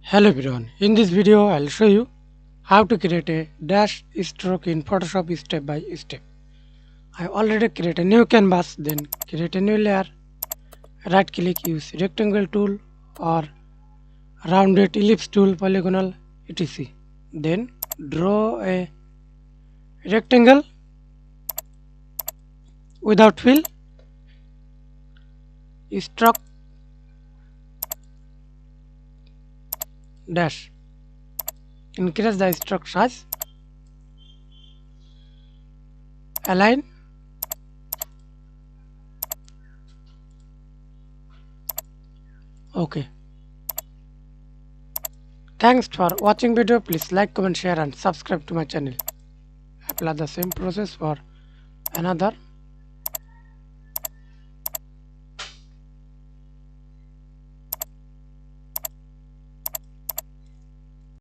Hello everyone, in this video I'll show you how to create a dash stroke in Photoshop step by step. I already create a new canvas, then create a new layer, right click, use rectangle tool or rounded ellipse tool, polygonal etc. Then draw a rectangle without fill, stroke dash, increase the stroke size, align, OK. Thanks for watching video. Please like, comment, share and subscribe to my channel. Apply the same process for another